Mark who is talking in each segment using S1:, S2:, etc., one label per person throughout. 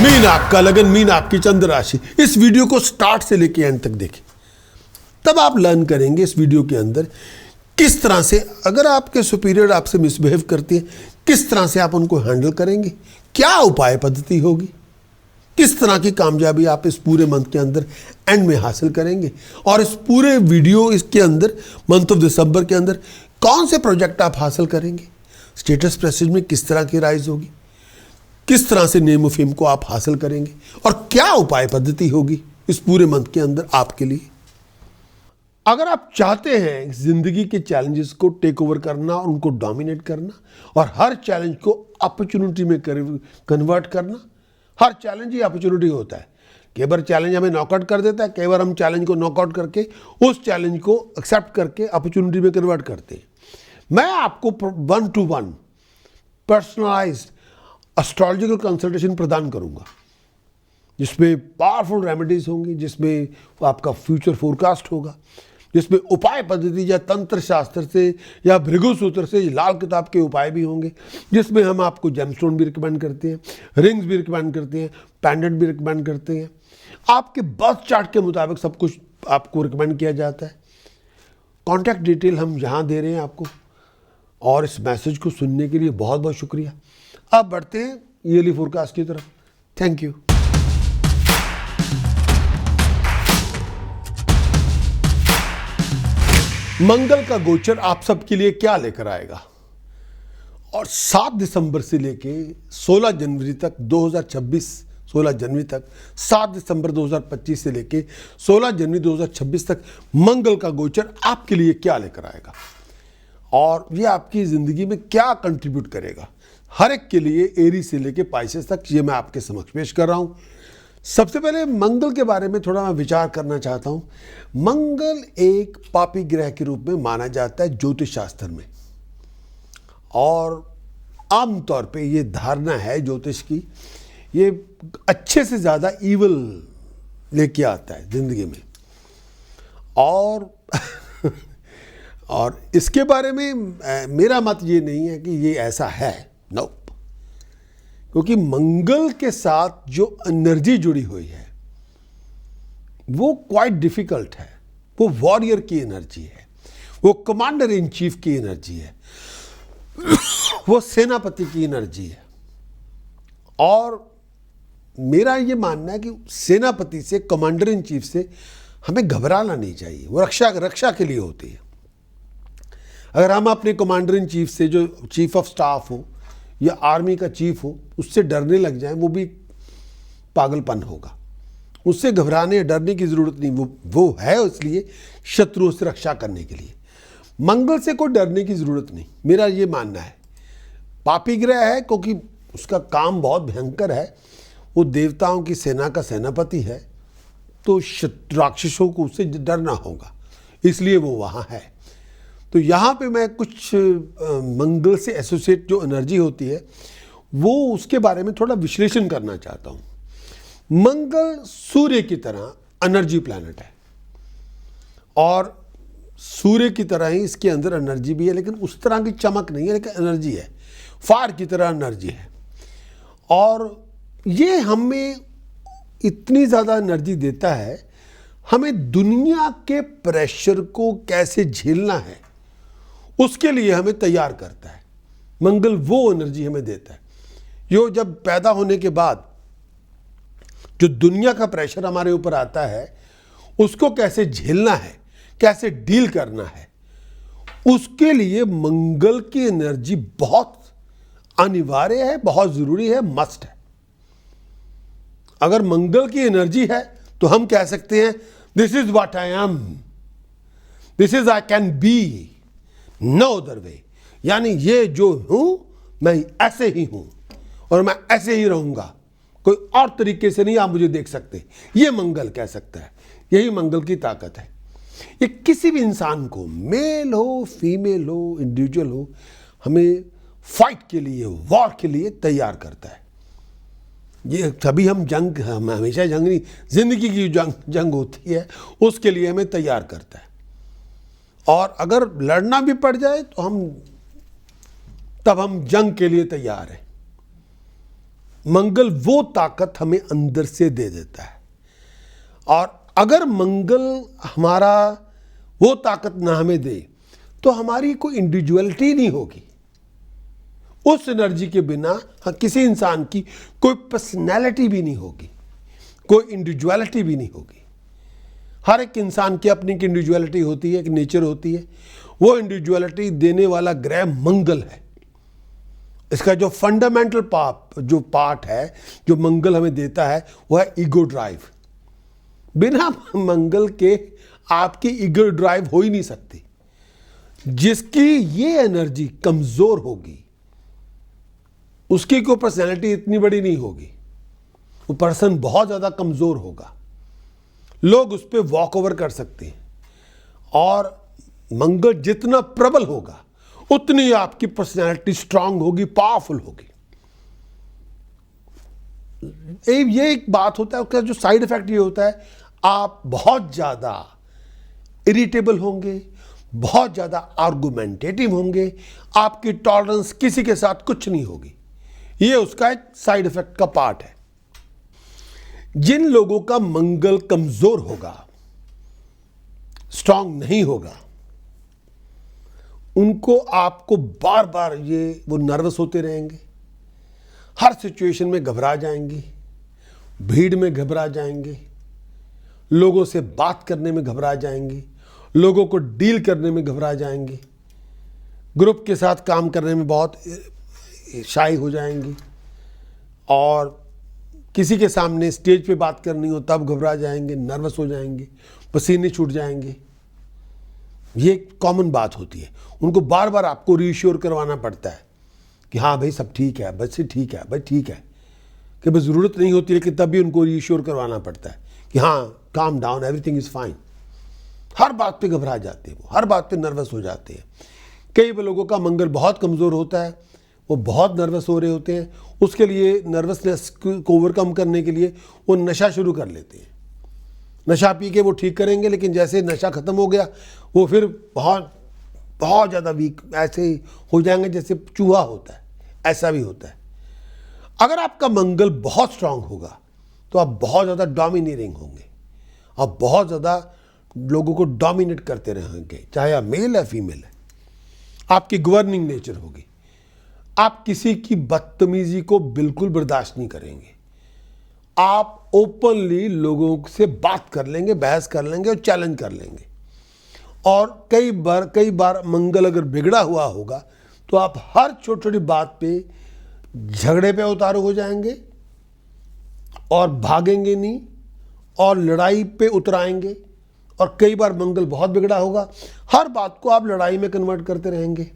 S1: Mean आपका लगन, mean आपकी चंद्र राशि। इस वीडियो को स्टार्ट से लेके एंड तक देखें, तब आप लर्न करेंगे इस वीडियो के अंदर किस तरह से अगर आपके सुपीरियर आपसे मिसबिहेव करती है, किस तरह से आप उनको हैंडल करेंगे, क्या उपाय पद्धति होगी, किस तरह की कामयाबी आप इस पूरे मंथ के अंदर एंड में हासिल करेंगे। और इस पूरे वीडियो इसके अंदर मंथ ऑफ दिसंबर के अंदर कौन से प्रोजेक्ट आप हासिल करेंगे, स्टेटस प्रेस्टीज में किस तरह की राइज होगी, किस तरह से नेम ऑफ फेम को आप हासिल करेंगे और क्या उपाय पद्धति होगी इस पूरे मंथ के अंदर आपके लिए। अगर आप चाहते हैं जिंदगी के चैलेंजेस को टेक ओवर करना और उनको डोमिनेट करना और हर चैलेंज को अपॉर्चुनिटी में कन्वर्ट करना, हर चैलेंज ही अपॉर्चुनिटी होता है। कई बार चैलेंज हमें नॉकआउट कर देता है, कई बार हम चैलेंज को नॉकआउट करके उस चैलेंज को एक्सेप्ट करके अपॉर्चुनिटी में कन्वर्ट करते हैं। मैं आपको 1-to-1 पर्सनलाइज्ड एस्ट्रोलॉजिकल कंसल्टेशन प्रदान करूंगा, जिसमें पावरफुल रेमेडीज होंगी, जिसमें आपका फ्यूचर फोरकास्ट होगा, जिसमें उपाय पद्धति या तंत्र शास्त्र से या भृगु सूत्र से लाल किताब के उपाय भी होंगे, जिसमें हम आपको जेमस्टोन भी रिकमेंड करते हैं, रिंग्स भी रिकमेंड करते हैं, पेंडेंट भी रिकमेंड करते हैं। आपके बर्थ चार्ट के मुताबिक सब कुछ आपको रिकमेंड किया जाता है। कॉन्टैक्ट डिटेल हम यहाँ दे रहे हैं आपको, और इस मैसेज को सुनने के लिए बहुत बहुत शुक्रिया। अब बढ़ते हैं ईयरली फोरकास्ट की तरफ। Thank you. मंगल का गोचर आप सबके लिए क्या लेकर आएगा, और 7 दिसंबर से लेके 16 जनवरी तक 2026, 16 जनवरी तक, 7 दिसंबर 2025 से लेके 16 जनवरी 2026 तक मंगल का गोचर आपके लिए क्या लेकर आएगा और ये आपकी ज़िंदगी में क्या कंट्रीब्यूट करेगा, हर एक के लिए एरी से लेके पाइसेस तक, ये मैं आपके समक्ष पेश कर रहा हूँ। सबसे पहले मंगल के बारे में थोड़ा मैं विचार करना चाहता हूँ। मंगल एक पापी ग्रह के रूप में माना जाता है ज्योतिष शास्त्र में, और आमतौर पे ये धारणा है ज्योतिष की, ये अच्छे से ज़्यादा ईवल लेके आता है ज़िंदगी में। और इसके बारे में मेरा मत ये नहीं है कि ये ऐसा है, नो, क्योंकि मंगल के साथ जो एनर्जी जुड़ी हुई है वो क्वाइट डिफिकल्ट है। वो वॉरियर की एनर्जी है, वो कमांडर इन चीफ की एनर्जी है, वो सेनापति की एनर्जी है। और मेरा ये मानना है कि सेनापति से, कमांडर इन चीफ से हमें घबराना नहीं चाहिए। वो रक्षा के लिए होती है। अगर हम अपने कमांडर इन चीफ से, जो चीफ ऑफ स्टाफ हो या आर्मी का चीफ हो, उससे डरने लग जाए, वो भी पागलपन होगा। उससे घबराने डरने की ज़रूरत नहीं, वो है इसलिए शत्रुओं से रक्षा करने के लिए। मंगल से कोई डरने की ज़रूरत नहीं, मेरा ये मानना है। पापी ग्रह है क्योंकि उसका काम बहुत भयंकर है, वो देवताओं की सेना का सेनापति है, तो राक्षसों को उससे डरना होगा, इसलिए वो वहाँ है। तो यहाँ पे मैं कुछ मंगल से एसोसिएट जो एनर्जी होती है वो उसके बारे में थोड़ा विश्लेषण करना चाहता हूँ। मंगल सूर्य की तरह एनर्जी प्लैनेट है, और सूर्य की तरह ही इसके अंदर एनर्जी भी है, लेकिन उस तरह की चमक नहीं है, लेकिन एनर्जी है, फायर की तरह एनर्जी है। और ये हमें इतनी ज़्यादा एनर्जी देता है, हमें दुनिया के प्रेशर को कैसे झेलना है उसके लिए हमें तैयार करता है। मंगल वो एनर्जी हमें देता है जो जब पैदा होने के बाद जो दुनिया का प्रेशर हमारे ऊपर आता है उसको कैसे झेलना है, कैसे डील करना है, उसके लिए मंगल की एनर्जी बहुत अनिवार्य है, बहुत ज़रूरी है, मस्ट है। अगर मंगल की एनर्जी है तो हम कह सकते हैं this is what I am, this is I can be, no other way. यानी ये जो हूं मैं ऐसे ही हूं और मैं ऐसे ही रहूंगा, कोई और तरीके से नहीं आप मुझे देख सकते, ये मंगल कह सकता है। यही मंगल की ताकत है। ये किसी भी इंसान को, मेल हो फीमेल हो इंडिविजुअल हो, हमें फाइट के लिए, वॉर के लिए तैयार करता है। ये तभी हम हमेशा जंग नहीं, जिंदगी की जंग होती है उसके लिए हमें तैयार करता है। और अगर लड़ना भी पड़ जाए तो तब हम जंग के लिए तैयार हैं। मंगल वो ताकत हमें अंदर से दे देता है। और अगर मंगल हमारा वो ताकत ना हमें दे तो हमारी कोई इंडिविजुअलिटी नहीं होगी। उस एनर्जी के बिना किसी इंसान की कोई पर्सनैलिटी भी नहीं होगी, कोई इंडिविजुअलिटी भी नहीं होगी। हर एक इंसान की अपनी एक इंडिविजुअलिटी होती है, एक नेचर होती है। वो इंडिविजुअलिटी देने वाला ग्रह मंगल है। इसका जो फंडामेंटल पार्ट है जो मंगल हमें देता है वो है ईगो ड्राइव। बिना मंगल के आपकी ईगो ड्राइव हो ही नहीं सकती। जिसकी ये एनर्जी कमजोर होगी उसकी कोई पर्सनैलिटी इतनी बड़ी नहीं होगी, वो पर्सन बहुत ज्यादा कमजोर होगा, लोग उस पर वॉक ओवर कर सकते हैं। और मंगल जितना प्रबल होगा उतनी आपकी पर्सनैलिटी स्ट्रांग होगी, पावरफुल होगी। ये एक बात होता है, उसका जो साइड इफेक्ट ये होता है, आप बहुत ज्यादा इरिटेबल होंगे, बहुत ज्यादा आर्गुमेंटेटिव होंगे, आपकी टॉलरेंस किसी के साथ कुछ नहीं होगी। ये उसका एक साइड इफेक्ट का पार्ट है। जिन लोगों का मंगल कमजोर होगा, स्ट्रांग नहीं होगा, उनको आपको बार बार वो नर्वस होते रहेंगे, हर सिचुएशन में घबरा जाएंगे, भीड़ में घबरा जाएंगे, लोगों से बात करने में घबरा जाएंगे, लोगों को डील करने में घबरा जाएंगे, ग्रुप के साथ काम करने में बहुत शाई हो जाएंगी, और किसी के सामने स्टेज पे बात करनी हो तब घबरा जाएंगे, नर्वस हो जाएंगे, पसीने छूट जाएंगे। ये कॉमन बात होती है। उनको बार बार आपको रीश्योर करवाना पड़ता है कि हाँ भाई सब ठीक है, बच्चे ठीक है, भाई ठीक है, कि बस ज़रूरत नहीं होती लेकिन तब भी उनको रीश्योर करवाना पड़ता है कि हाँ calm down, everything is fine. हर बात पे घबरा जाते हैं, वो हर बात पे नर्वस हो जाते हैं। कई लोगों का मंगल बहुत कमज़ोर होता है, वो बहुत नर्वस हो रहे होते हैं, उसके लिए नर्वसनेस को ओवरकम करने के लिए वो नशा शुरू कर लेते हैं। नशा पी के वो ठीक करेंगे, लेकिन जैसे नशा ख़त्म हो गया वो फिर बहुत बहुत ज़्यादा वीक ऐसे हो जाएंगे जैसे चूहा होता है, ऐसा भी होता है। अगर आपका मंगल बहुत स्ट्रांग होगा तो आप बहुत ज़्यादा डोमिनेटिंग होंगे, आप बहुत ज़्यादा लोगों को डोमिनेट करते रहेंगे, चाहे आप मेल या फीमेल है। आपकी गवर्निंग नेचर होगी, आप किसी की बदतमीजी को बिल्कुल बर्दाश्त नहीं करेंगे, आप ओपनली लोगों से बात कर लेंगे, बहस कर लेंगे और चैलेंज कर लेंगे। और कई बार मंगल अगर बिगड़ा हुआ होगा तो आप हर छोटी छोटी बात पे झगड़े पे उतारू हो जाएंगे और भागेंगे नहीं और लड़ाई पे उतराएंगे। और कई बार मंगल बहुत बिगड़ा होगा, हर बात को आप लड़ाई में कन्वर्ट करते रहेंगे,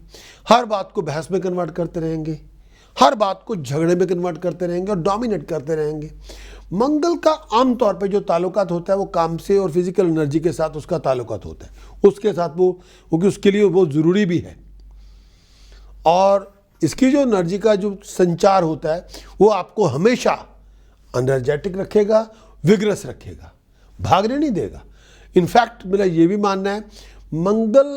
S1: हर बात को बहस में कन्वर्ट करते रहेंगे, हर बात को झगड़े में कन्वर्ट करते रहेंगे और डोमिनेट करते रहेंगे। मंगल का आमतौर पे जो ताल्लुकात होता है वो काम से और फिजिकल एनर्जी के साथ उसका ताल्लुकात होता है, उसके साथ वो क्योंकि उसके लिए वो ज़रूरी भी है। और इसकी जो एनर्जी का जो संचार होता है वो आपको हमेशा एनर्जेटिक रखेगा, विग्रस रखेगा, भागने नहीं देगा। इनफैक्ट मेरा ये भी मानना है मंगल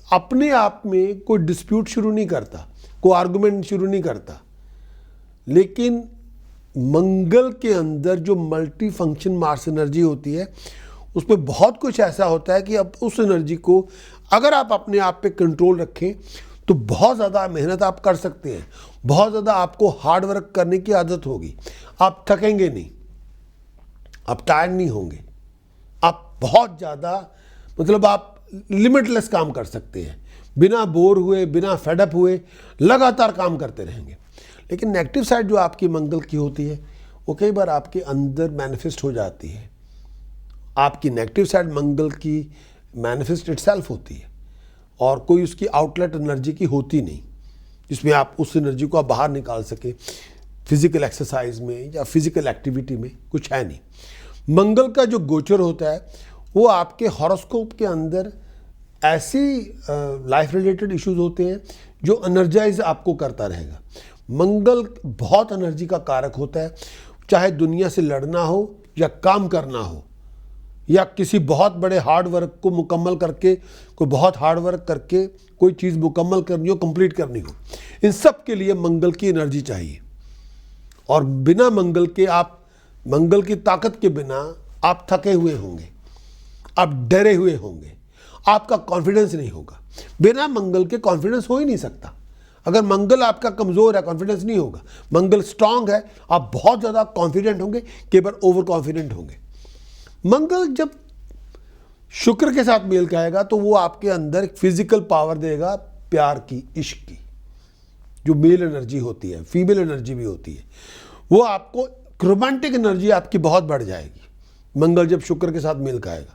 S1: अपने आप में कोई डिस्प्यूट शुरू नहीं करता, कोई आर्गुमेंट शुरू नहीं करता, लेकिन मंगल के अंदर जो मल्टी फंक्शन मार्स एनर्जी होती है उसमें बहुत कुछ ऐसा होता है कि अब उस एनर्जी को अगर आप अपने आप पे कंट्रोल रखें तो बहुत ज़्यादा मेहनत आप कर सकते हैं, बहुत ज़्यादा आपको हार्ड वर्क करने की आदत होगी, आप थकेंगे नहीं, आप टायर्ड नहीं होंगे, आप बहुत ज़्यादा मतलब आप लिमिटलेस काम कर सकते हैं, बिना बोर हुए, बिना फेडअप हुए लगातार काम करते रहेंगे। लेकिन नेगेटिव साइड जो आपकी मंगल की होती है वो कई बार आपके अंदर मैनिफेस्ट हो जाती है। आपकी नेगेटिव साइड मंगल की मैनिफेस्ट इटसेल्फ होती है और कोई उसकी आउटलेट एनर्जी की होती नहीं जिसमें आप उस एनर्जी को आप बाहर निकाल सके फिजिकल एक्सरसाइज में या फिजिकल एक्टिविटी में, कुछ है नहीं। मंगल का जो गोचर होता है वो आपके हॉरोस्कोप के अंदर ऐसी लाइफ रिलेटेड इश्यूज होते हैं जो एनर्जाइज आपको करता रहेगा। मंगल बहुत एनर्जी का कारक होता है, चाहे दुनिया से लड़ना हो या काम करना हो या किसी बहुत बड़े हार्ड वर्क को मुकम्मल करके, कोई बहुत हार्ड वर्क करके कोई चीज़ मुकम्मल करनी हो, कंप्लीट करनी हो, इन सब के लिए मंगल की एनर्जी चाहिए। और बिना मंगल के, आप मंगल की ताकत के बिना आप थके हुए होंगे, आप डरे हुए होंगे, आपका कॉन्फिडेंस नहीं होगा। बिना मंगल के कॉन्फिडेंस हो ही नहीं सकता। अगर मंगल आपका कमज़ोर है, कॉन्फिडेंस नहीं होगा। मंगल स्ट्रांग है, आप बहुत ज़्यादा कॉन्फिडेंट होंगे, कई बार ओवर कॉन्फिडेंट होंगे। मंगल जब शुक्र के साथ मेल खाएगा तो वो आपके अंदर एक फिजिकल पावर देगा, प्यार की, इश्क की, जो मेल एनर्जी होती है, फीमेल एनर्जी भी होती है, वो आपको रोमांटिक एनर्जी आपकी बहुत बढ़ जाएगी मंगल जब शुक्र के साथ मेल खाएगा।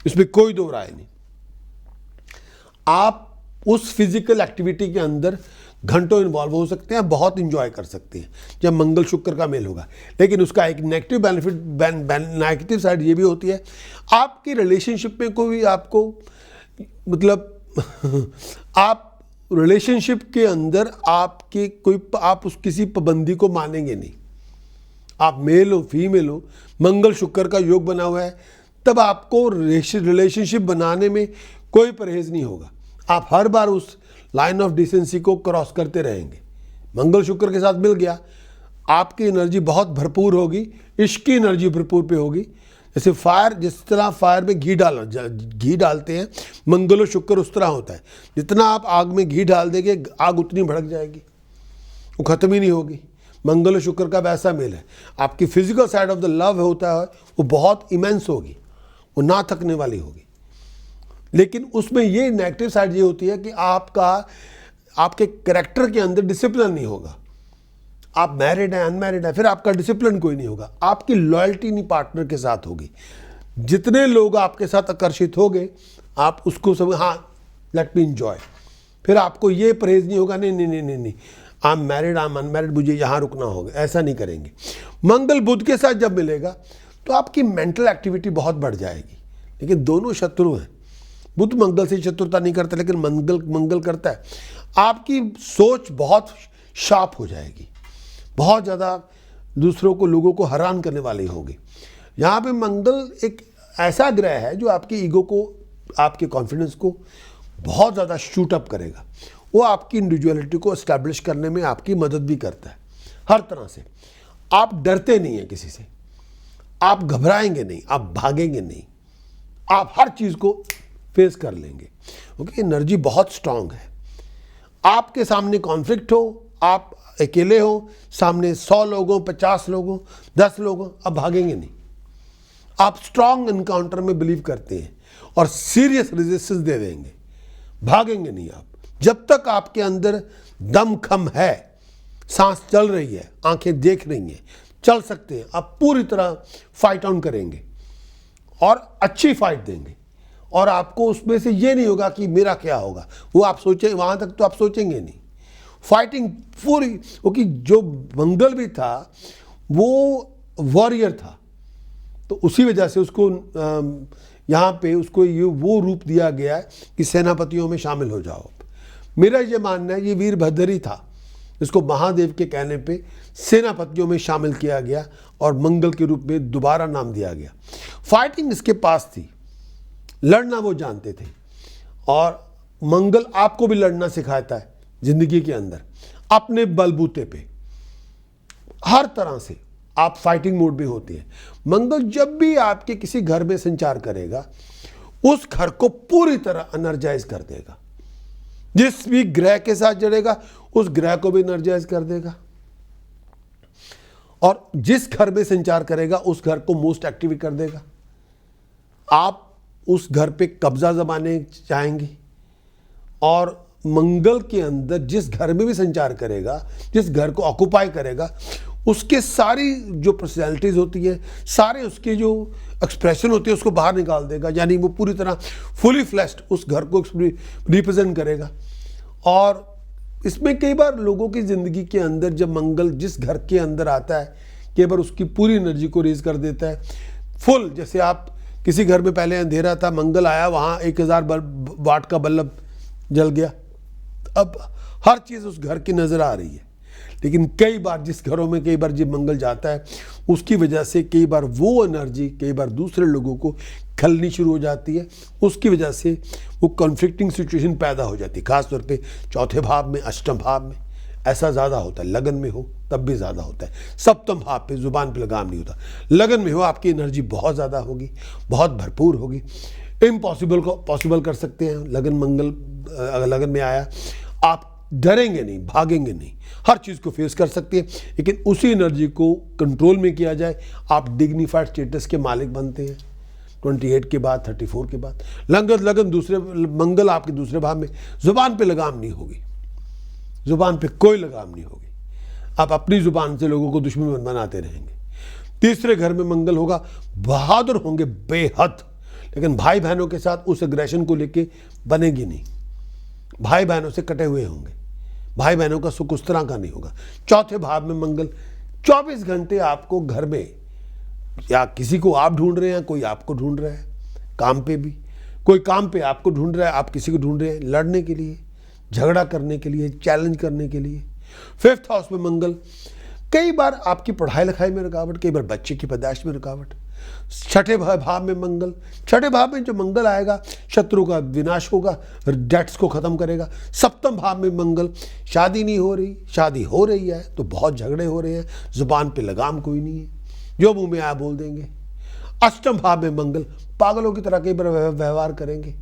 S1: इसमें कोई दो राय नहीं। आप उस फिजिकल एक्टिविटी के अंदर घंटों इन्वॉल्व हो सकते हैं, बहुत इंजॉय कर सकते हैं जब मंगल शुक्र का मेल होगा। लेकिन उसका एक नेगेटिव बेनिफिट, नेगेटिव साइड ये भी होती है, आपकी रिलेशनशिप में कोई आपको मतलब आप रिलेशनशिप के अंदर आपके कोई आप उस किसी पाबंदी को मानेंगे नहीं। आप मेल हो फीमेल हो, मंगल शुक्र का योग बना हुआ है, तब आपको रिलेशनशिप बनाने में कोई परहेज नहीं होगा। आप हर बार उस लाइन ऑफ डिसेंसी को क्रॉस करते रहेंगे। मंगल शुक्र के साथ मिल गया, आपकी एनर्जी बहुत भरपूर होगी, इश्क की एनर्जी भरपूर पे होगी। जैसे फायर, जिस तरह फायर में घी डालते हैं, मंगल और शुक्र उस तरह होता है। जितना आप आग में घी डाल देंगे, आग उतनी भड़क जाएगी, वो ख़त्म ही नहीं होगी। मंगल और शुक्र का वैसा मेल है। आपकी physical side of the love होता है, वो बहुत इमेंस होगी, वो ना थकने वाली होगी। लेकिन उसमें ये नेगेटिव साइड ये होती है कि आपके कैरेक्टर के अंदर डिसिप्लिन नहीं होगा। आप मैरिड हैं, अनमैरिड हैं, फिर आपका डिसिप्लिन कोई नहीं होगा। आपकी लॉयल्टी नहीं पार्टनर के साथ होगी। जितने लोग आपके साथ आकर्षित होंगे, आप उसको सब हाँ लेट मी एंजॉय। फिर आपको ये परहेज नहीं होगा, नहीं नहीं नहीं नहीं नहीं, I am married, I am unmarried, मुझे यहाँ रुकना होगा, ऐसा नहीं करेंगे। मंगल बुध के साथ जब मिलेगा तो आपकी मेंटल एक्टिविटी बहुत बढ़ जाएगी। लेकिन दोनों शत्रु हैं। बुध मंगल से शत्रुता नहीं करता, लेकिन मंगल करता है। आपकी सोच बहुत शार्प हो जाएगी, बहुत ज़्यादा दूसरों को, लोगों को हैरान करने वाली होगी। यहाँ पे मंगल एक ऐसा ग्रह है जो आपकी ईगो को, आपके कॉन्फिडेंस को बहुत ज़्यादा शूट अप करेगा। वो आपकी इंडिविजुअलिटी को एस्टैब्लिश करने में आपकी मदद भी करता है हर तरह से। आप डरते नहीं हैं किसी से, आप घबराएंगे नहीं, आप भागेंगे नहीं, आप हर चीज़ को फेस कर लेंगे, क्योंकि एनर्जी बहुत स्ट्रांग है। आपके सामने कॉन्फ्लिक्ट हो, आप अकेले हो, सामने 100 लोगों, 50 लोगों, 10 लोगों, आप भागेंगे नहीं। आप स्ट्रांग इनकाउंटर में बिलीव करते हैं और सीरियस रेजिस्टेंस दे देंगे, भागेंगे नहीं आप। जब तक आपके अंदर दम खम है, सांस चल रही है, आंखें देख रही हैं, चल सकते हैं, आप पूरी तरह फाइट ऑन करेंगे और अच्छी फाइट देंगे। और आपको उसमें से ये नहीं होगा कि मेरा क्या होगा, वो आप सोचें, वहाँ तक तो आप सोचेंगे नहीं। फाइटिंग पूरी, क्योंकि जो मंगल भी था वो वॉरियर था, तो उसी वजह से उसको यहाँ पे उसको ये वो रूप दिया गया है कि सेनापतियों में शामिल हो जाओ। मेरा ये मानना है ये वीरभद्र ही था, इसको महादेव के कहने पे सेनापतियों में शामिल किया गया और मंगल के रूप में दोबारा नाम दिया गया। फाइटिंग इसके पास थी, लड़ना वो जानते थे, और मंगल आपको भी लड़ना सिखाता है जिंदगी के अंदर, अपने बलबूते पे हर तरह से आप फाइटिंग मोड में होते हैं। मंगल जब भी आपके किसी घर में संचार करेगा, उस घर को पूरी तरह एनर्जाइज कर देगा। जिस भी ग्रह के साथ जड़ेगा, उस ग्रह को भी एनर्जाइज कर देगा, और जिस घर में संचार करेगा उस घर को मोस्ट एक्टिव कर देगा। आप उस घर पे कब्जा जमाने चाहेंगे, और मंगल के अंदर जिस घर में भी संचार करेगा, जिस घर को ऑक्युपाई करेगा, उसके सारी जो पर्सनैलिटीज़ होती है, सारे उसके जो एक्सप्रेशन होते हैं, उसको बाहर निकाल देगा। यानी वो पूरी तरह फुली फ्लैश्ड उस घर को रिप्रेजेंट करेगा। और इसमें कई बार लोगों की ज़िंदगी के अंदर जब मंगल जिस घर के अंदर आता है, कई बार उसकी पूरी एनर्जी को रेज कर देता है फुल। जैसे आप किसी घर में पहले अंधेरा था, मंगल आया, वहाँ 1000 वाट का बल्ब जल गया, अब हर चीज़ उस घर की नज़र आ रही है। लेकिन कई बार जिस घरों में कई बार जब मंगल जाता है, उसकी वजह से कई बार वो एनर्जी कई बार दूसरे लोगों को खलनी शुरू हो जाती है। उसकी वजह से वो कॉन्फ्लिक्टिंग सिचुएशन पैदा हो जाती है, खासतौर पे चौथे भाव में, अष्टम भाव में ऐसा ज़्यादा होता है। लगन में हो तब भी ज़्यादा होता है। सप्तम भाव पे ज़ुबान पे लगाम नहीं होता। लगन में हो आपकी एनर्जी बहुत ज़्यादा होगी, बहुत भरपूर होगी। इम्पॉसिबल को पॉसिबल कर सकते हैं। लगन मंगल अगर लगन में आया, आप डरेंगे नहीं, भागेंगे नहीं, हर चीज़ को फेस कर सकते हैं। लेकिन उसी एनर्जी को कंट्रोल में किया जाए, आप डिग्निफाइड स्टेटस के मालिक बनते हैं 28 के बाद, 34 के बाद। लगन दूसरे मंगल आपके दूसरे भाव में, जुबान पे लगाम नहीं होगी, जुबान पे कोई लगाम नहीं होगी। आप अपनी जुबान से लोगों को दुश्मन बनाते रहेंगे। तीसरे घर में मंगल होगा, बहादुर होंगे बेहद, लेकिन भाई बहनों के साथ उस एग्रेशन को लेके बनेगी नहीं। भाई बहनों से कटे हुए होंगे, भाई बहनों का सुख उस तरह का नहीं होगा। चौथे भाव में मंगल 24 घंटे आपको घर में, या किसी को आप ढूंढ रहे हैं, कोई आपको ढूंढ रहा है, काम पे भी कोई काम पे आपको ढूंढ रहा है, आप किसी को ढूंढ रहे हैं लड़ने के लिए, झगड़ा करने के लिए, चैलेंज करने के लिए। फिफ्थ हाउस में मंगल कई बार आपकी पढ़ाई लिखाई में रुकावट, कई बार बच्चे की पैदाइश में रुकावट। छठे भाव में मंगल, छठे भाव में जो मंगल आएगा शत्रु का विनाश होगा, डेट्स को खत्म करेगा। सप्तम भाव में मंगल, शादी नहीं हो रही, शादी हो रही है तो बहुत झगड़े हो रहे हैं, जुबान पे लगाम कोई नहीं है, जो मुंह में आया बोल देंगे। अष्टम भाव में मंगल, पागलों की तरह कई बार व्यवहार करेंगे,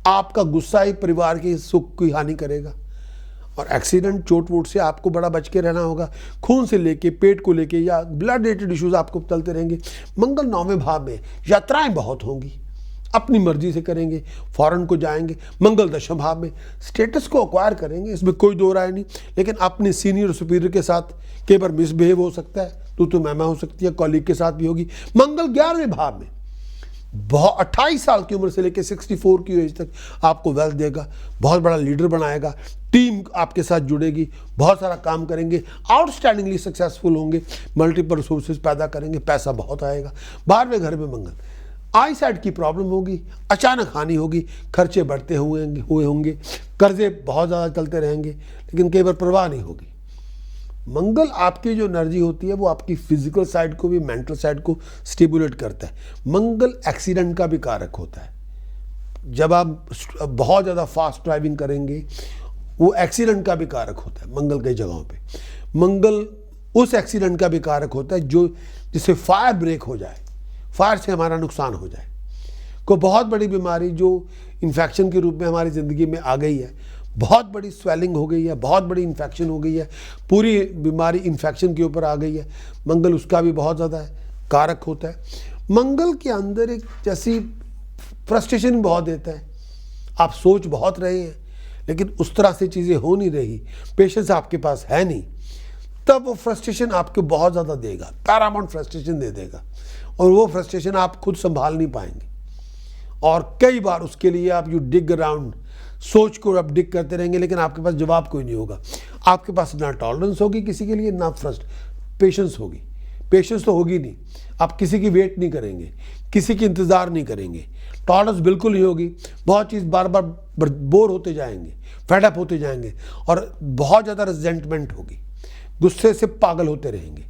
S1: आपका गुस्सा ही परिवार के सुख की हानि करेगा। और एक्सीडेंट, चोट वोट से आपको बड़ा बच के रहना होगा। खून से लेके पेट को लेके या ब्लड रिलेटेड इश्यूज आपको चलते रहेंगे। मंगल 9वें भाव में, यात्राएं बहुत होंगी, अपनी मर्जी से करेंगे, फॉरेन को जाएंगे। मंगल 10वें भाव में, स्टेटस को एक्वायर करेंगे, इसमें कोई दो राय नहीं, लेकिन अपने सीनियर सुपीरियर के साथ कई बार मिसबिहेव हो सकता है, तो मैमा हो सकती है, कॉलीग के साथ भी होगी। मंगल 11वें भाव में, बहुत 28 साल की उम्र से लेकर 64 की एज तक आपको वेल्थ देगा, बहुत बड़ा लीडर बनाएगा, टीम आपके साथ जुड़ेगी, बहुत सारा काम करेंगे, आउटस्टैंडिंगली सक्सेसफुल होंगे, मल्टीपल रिसोर्सेज पैदा करेंगे, पैसा बहुत आएगा। 12वें घर में मंगल, आई साइड की प्रॉब्लम होगी, अचानक हानि होगी, खर्चे बढ़ते हुए होंगे, कर्जे बहुत ज़्यादा चलते रहेंगे, लेकिन कई बार परवाह नहीं होगी। मंगल आपकी जो एनर्जी होती है वो आपकी फिजिकल साइड को भी, मेंटल साइड को स्टिमुलेट करता है। मंगल एक्सीडेंट का भी कारक होता है। जब आप बहुत ज़्यादा फास्ट ड्राइविंग करेंगे, वो एक्सीडेंट का भी कारक होता है मंगल कई जगहों पे। मंगल उस एक्सीडेंट का भी कारक होता है जो जिससे फायर ब्रेक हो जाए, फायर से हमारा नुकसान हो जाए। कोई बहुत बड़ी बीमारी जो इन्फेक्शन के रूप में हमारी ज़िंदगी में आ गई है, बहुत बड़ी स्वेलिंग हो गई है, बहुत बड़ी इन्फेक्शन हो गई है, पूरी बीमारी इन्फेक्शन के ऊपर आ गई है, मंगल उसका भी बहुत ज़्यादा कारक होता है। मंगल के अंदर एक जैसी फ्रस्ट्रेशन बहुत देता है, आप सोच बहुत रहे हैं लेकिन उस तरह से चीज़ें हो नहीं रही, पेशेंस आपके पास है नहीं, तब वो फ्रस्ट्रेशन आपको बहुत ज़्यादा देगा, पैरामाउंट फ्रस्ट्रेशन दे देगा, और वो फ्रस्ट्रेशन आप खुद संभाल नहीं पाएंगे। और कई बार उसके लिए आप यू डिग अराउंड, सोच को आप डिग करते रहेंगे, लेकिन आपके पास जवाब कोई नहीं होगा। आपके पास ना टॉलरेंस होगी किसी के लिए, ना पेशेंस होगी। पेशेंस तो होगी नहीं, आप किसी की वेट नहीं करेंगे, किसी की इंतज़ार नहीं करेंगे, टॉलरेंस बिल्कुल नहीं होगी। बहुत चीज़ बार बार बोर होते जाएंगे, फेडअप होते जाएंगे, और बहुत ज़्यादा रिजेंटमेंट होगी, गुस्से से पागल होते रहेंगे।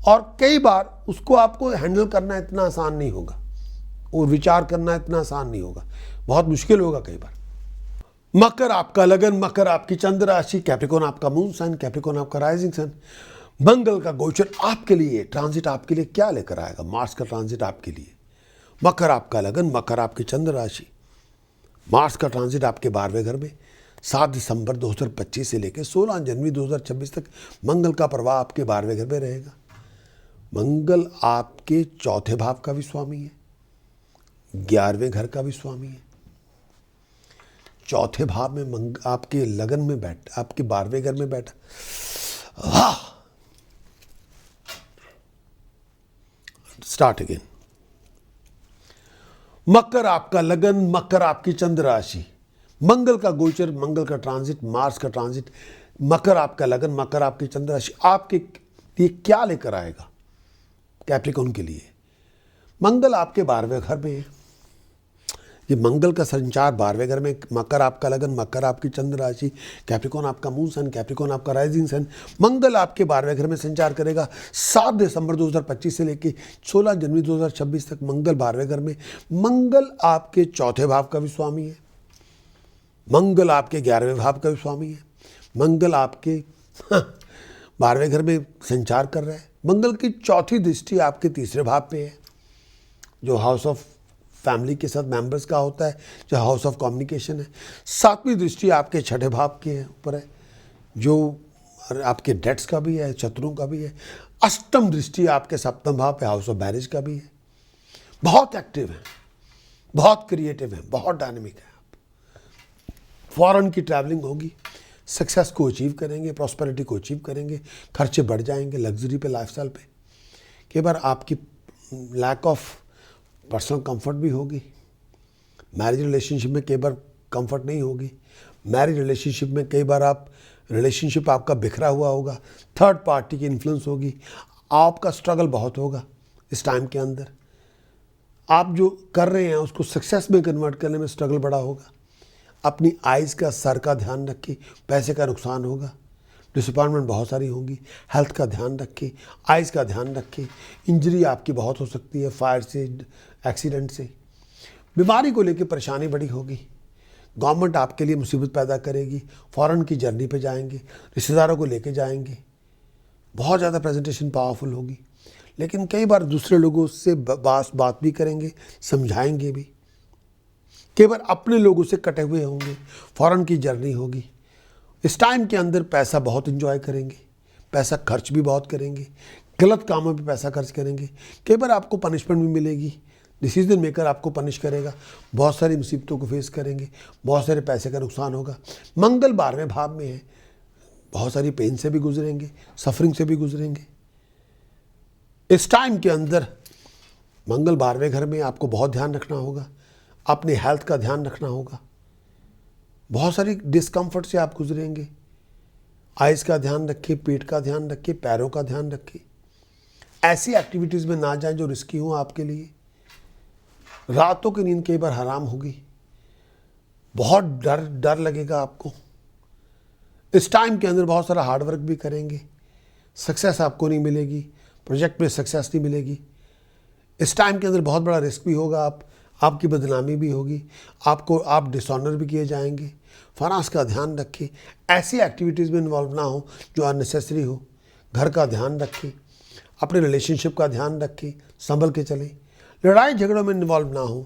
S1: और कई बार उसको आपको हैंडल करना इतना आसान नहीं होगा, और विचार करना इतना आसान नहीं होगा, बहुत मुश्किल होगा कई बार। मकर आपका लगन, मकर आपकी चंद्र राशि, कैप्रिकॉर्न आपका मून साइन, कैप्रिकॉर्न आपका राइजिंग सन। मंगल का गोचर आपके लिए, ट्रांजिट आपके लिए क्या लेकर आएगा? मार्स का ट्रांजिट आपके लिए। मकर आपका लगन, मकर आपकी चंद्र राशि, मार्स का ट्रांजिट आपके 12वें घर में 7 दिसंबर 2025 से लेकर 16 जनवरी 2026 तक मंगल का प्रभाव आपके 12वें घर में रहेगा। मंगल आपके चौथे भाव का भी स्वामी है, 11वें घर का भी स्वामी है। चौथे भाव में आपके लगन में बैठा, आपके 12वें घर में बैठा, वाह। Start again. मकर आपका लगन, मकर आपकी चंद्र राशि, मंगल का गोचर, मंगल का ट्रांजिट, मार्स का ट्रांजिट, मकर आपका लगन, मकर आपकी चंद्र राशि आपके लिए क्या लेकर आएगा? कैप्रिकॉर्न के लिए मंगल आपके 12वें घर में है। ये मंगल का संचार 12वें घर में, मकर आपका लगन, मकर आपकी चंद्र राशि, कैप्रिकॉर्न आपका मून सन, कैप्रिकॉर्न आपका राइजिंग सन। मंगल आपके 12वें घर में संचार करेगा 7 दिसंबर 2025 से लेकर 16 जनवरी 2026 तक। मंगल 12वें घर में, मंगल आपके चौथे भाव का भी स्वामी है, मंगल आपके 11वें भाव का भी स्वामी है, मंगल आपके 12वें घर में संचार कर रहा है। मंगल की चौथी दृष्टि आपके तीसरे भाव पे है, जो हाउस ऑफ फैमिली के साथ मेंबर्स का होता है, जो हाउस ऑफ कम्युनिकेशन है। 7वीं दृष्टि आपके छठे भाव के ऊपर है, जो आपके डेट्स का भी है, शत्रुओं का भी है। 8वीं दृष्टि आपके 7वें भाव पे, हाउस ऑफ मैरिज का भी है। बहुत एक्टिव है, बहुत क्रिएटिव है, बहुत डायनेमिक है। आप फॉरेन की ट्रैवलिंग होगी, सक्सेस को अचीव करेंगे, प्रॉस्पेरिटी को अचीव करेंगे, खर्चे बढ़ जाएंगे, लग्जरी पे, लाइफस्टाइल पे। कई बार आपकी लैक ऑफ पर्सनल कंफर्ट भी होगी। मैरिज रिलेशनशिप में कई बार कंफर्ट नहीं होगी। मैरिज रिलेशनशिप में कई बार रिलेशनशिप आपका बिखरा हुआ होगा, थर्ड पार्टी की इन्फ्लुएंस होगी, आपका स्ट्रगल बहुत होगा इस टाइम के अंदर। आप जो कर रहे हैं उसको सक्सेस में कन्वर्ट करने में स्ट्रगल बड़ा होगा। अपनी आइज़ का, सर का ध्यान रखिए, पैसे का नुकसान होगा, डिसअपॉइंटमेंट बहुत सारी होंगी। हेल्थ का ध्यान रखिए, आइज़ का ध्यान रखिए। इंजरी आपकी बहुत हो सकती है, फायर से, एक्सीडेंट से। बीमारी को लेकर परेशानी बड़ी होगी। गवर्नमेंट आपके लिए मुसीबत पैदा करेगी, फॉरेन की जर्नी पे जाएंगे, रिश्तेदारों को लेके जाएंगे। बहुत ज़्यादा प्रेजेंटेशन पावरफुल होगी, लेकिन कई बार दूसरे लोगों से बात भी करेंगे, समझाएंगे भी। कई बार अपने लोगों से कटे हुए होंगे, फॉरेन की जर्नी होगी। इस टाइम के अंदर पैसा बहुत एंजॉय करेंगे, पैसा खर्च भी बहुत करेंगे, गलत कामों पे पैसा खर्च करेंगे। कई बार आपको पनिशमेंट भी मिलेगी, डिसीजन मेकर आपको पनिश करेगा, बहुत सारी मुसीबतों को फेस करेंगे, बहुत सारे पैसे का नुकसान होगा। मंगल 12वें भाव में है, बहुत सारी पेन से भी गुजरेंगे, सफरिंग से भी गुजरेंगे। इस टाइम के अंदर मंगल 12वें घर में, आपको बहुत ध्यान रखना होगा, अपनी हेल्थ का ध्यान रखना होगा। बहुत सारी डिस्कम्फर्ट से आप गुजरेंगे। आइज़ का ध्यान रखिए, पेट का ध्यान रखिए, पैरों का ध्यान रखिए। ऐसी एक्टिविटीज़ में ना जाएं जो रिस्की हो आपके लिए। रातों की नींद कई बार हराम होगी, बहुत डर लगेगा आपको। इस टाइम के अंदर बहुत सारा हार्डवर्क भी करेंगे, सक्सेस आपको नहीं मिलेगी, प्रोजेक्ट में सक्सेस नहीं मिलेगी। इस टाइम के अंदर बहुत बड़ा रिस्क भी होगा, आपकी बदनामी भी होगी, आप डिसऑनर भी किए जाएंगे। फाइनेंस का ध्यान रखिए, ऐसी एक्टिविटीज़ में इन्वॉल्व ना हो जो अननेसेसरी हो। घर का ध्यान रखिए, अपने रिलेशनशिप का ध्यान रखिए, संभल के चलें। लड़ाई झगड़ों में इन्वॉल्व ना हो,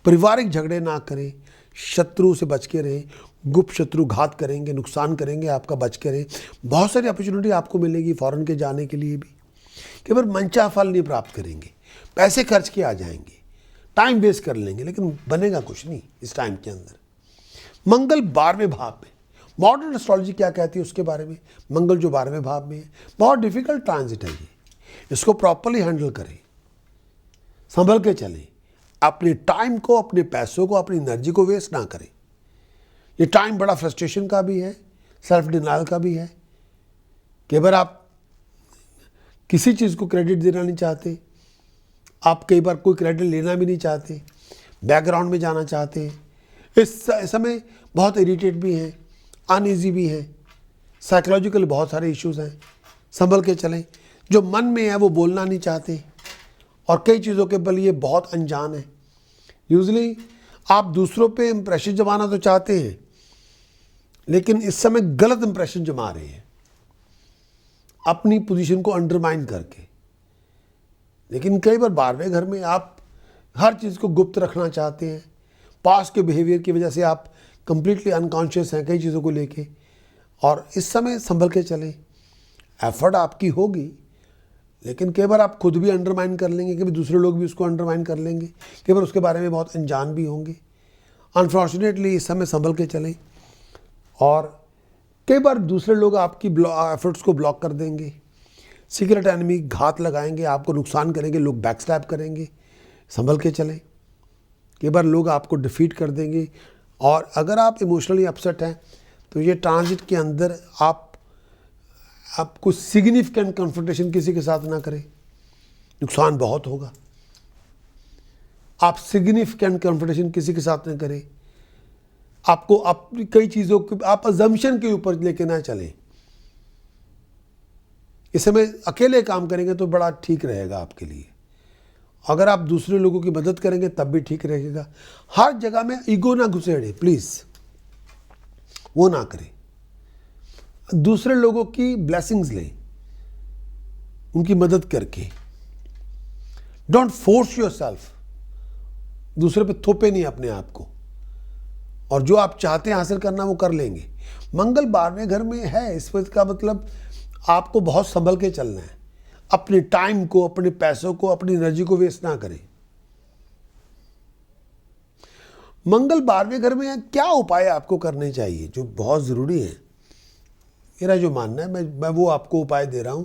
S1: पारिवारिक झगड़े ना करें, शत्रु से बच के रहें। गुप्त शत्रु घात करेंगे, नुकसान करेंगे आपका, बच के रहें। बहुत सारी अपॉर्चुनिटी आपको मिलेगी फॉरेन के जाने के लिए भी। केवल मनचाहा फल नहीं प्राप्त करेंगे, पैसे खर्च के आ जाएंगे, टाइम वेस्ट कर लेंगे, लेकिन बनेगा कुछ नहीं इस टाइम के अंदर। मंगल 12वें भाव में, मॉडर्न एस्ट्रोलॉजी क्या कहती है उसके बारे में। मंगल जो 12वें भाव में है, बहुत डिफिकल्ट ट्रांजिट है ये, इसको प्रॉपरली हैंडल करें, संभल के चलें। अपने टाइम को, अपने पैसों को, अपनी एनर्जी को वेस्ट ना करें। ये टाइम बड़ा फ्रस्ट्रेशन का भी है, सेल्फ डिनायल का भी है। कई बार आप किसी चीज़ को क्रेडिट देना नहीं चाहते, आप कई बार कोई क्रेडिट लेना भी नहीं चाहते, बैकग्राउंड में जाना चाहते हैं। इस समय बहुत इरिटेट भी हैं, अनईजी भी हैं, साइकोलॉजिकल बहुत सारे इश्यूज हैं। संभल के चलें। जो मन में है वो बोलना नहीं चाहते, और कई चीज़ों के बल ये बहुत अनजान है। यूजली आप दूसरों पे इंप्रेशन जमाना तो चाहते हैं, लेकिन इस समय गलत इंप्रेशन जमा रहे हैं अपनी पोजीशन को अंडरमाइन करके। लेकिन कई बार 12वें घर में आप हर चीज़ को गुप्त रखना चाहते हैं। पास्ट के बिहेवियर की वजह से आप कंप्लीटली अनकॉन्शियस हैं कई चीज़ों को लेके, और इस समय संभल के चलें। एफर्ट आपकी होगी, लेकिन कई बार आप खुद भी अंडरमाइन कर लेंगे, कभी दूसरे लोग भी उसको अंडरमाइन कर लेंगे, कई बार उसके बारे में बहुत अनजान भी होंगे। अनफॉर्चुनेटली इस समय संभल के चलें। और कई बार दूसरे लोग आपकी एफर्ट्स को ब्लॉक कर देंगे, सीक्रेट एनिमी घात लगाएंगे, आपको नुकसान करेंगे, लोग बैकस्टैब करेंगे। संभल के चलें। कई बार लोग आपको डिफीट कर देंगे। और अगर आप इमोशनली अपसेट हैं तो ये ट्रांजिट के अंदर आपको सिग्निफिकेंट कन्फ्रंटेशन किसी के साथ ना करें, नुकसान बहुत होगा। आप सिग्निफिकेंट कन्फ्रंटेशन किसी के साथ ना करें। आपको अपनी कई चीज़ों के आप अजम्पशन के ऊपर लेके ना चलें। इस समय अकेले काम करेंगे तो बड़ा ठीक रहेगा आपके लिए। अगर आप दूसरे लोगों की मदद करेंगे तब भी ठीक रहेगा। हर जगह में ईगो ना घुसेड़े, प्लीज़ वो ना करें। दूसरे लोगों की ब्लेसिंग्स लें, उनकी मदद करके। डोंट फोर्स योरसेल्फ, दूसरे पे थोपे नहीं अपने आप को, और जो आप चाहते हैं हासिल करना वो कर लेंगे। मंगल 12वें घर में है, इस वक्त का मतलब आपको बहुत संभल के चलना है। अपने टाइम को, अपने पैसों को, अपनी एनर्जी को वेस्ट ना करें। मंगल 12वें घर में क्या उपाय आपको करने चाहिए जो बहुत ज़रूरी है? मेरा जो मानना है, मैं वो आपको उपाय दे रहा हूं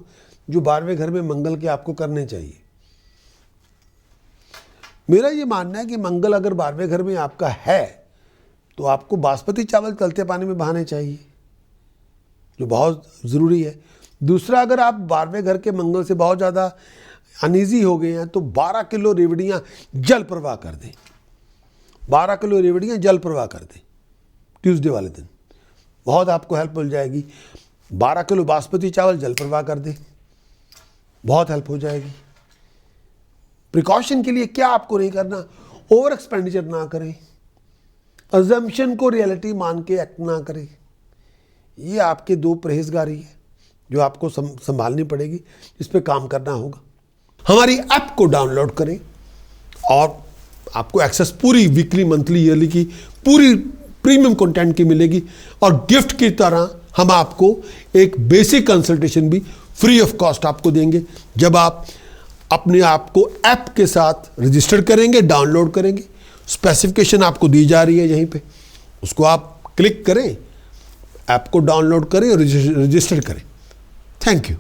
S1: जो 12वें घर में मंगल के आपको करने चाहिए। मेरा ये मानना है कि मंगल अगर 12वें घर में आपका है तो आपको बासमती चावल तलते पानी में बहाने चाहिए, जो बहुत ज़रूरी है। दूसरा, अगर आप 12वें घर के मंगल से बहुत ज़्यादा अनईजी हो गए हैं तो 12 किलो रेवड़ियाँ जल प्रवाह कर दें। 12 किलो रेवड़ियाँ जल प्रवाह कर दें ट्यूसडे वाले दिन, बहुत आपको हेल्प मिल जाएगी। 12 किलो बासमती चावल जल प्रवाह कर दें, बहुत हेल्प हो जाएगी। प्रिकॉशन के लिए क्या आपको नहीं करना, ओवर एक्सपेंडिचर ना करें, अजम्पशन को रियलिटी मान के एक्ट ना करें। ये आपके 2 परहेजगारी है जो आपको संभालनी पड़ेगी, इस पे काम करना होगा। हमारी ऐप को डाउनलोड करें और आपको एक्सेस पूरी वीकली, मंथली, ईयरली की पूरी प्रीमियम कंटेंट की मिलेगी, और गिफ्ट की तरह हम आपको एक बेसिक कंसल्टेशन भी फ्री ऑफ कॉस्ट आपको देंगे जब आप अपने आप को ऐप के साथ रजिस्टर करेंगे, डाउनलोड करेंगे। स्पेसिफिकेशन आपको दी जा रही है यहीं पे, उसको आप क्लिक करें, ऐप को डाउनलोड करें और रजिस्टर करें। Thank you.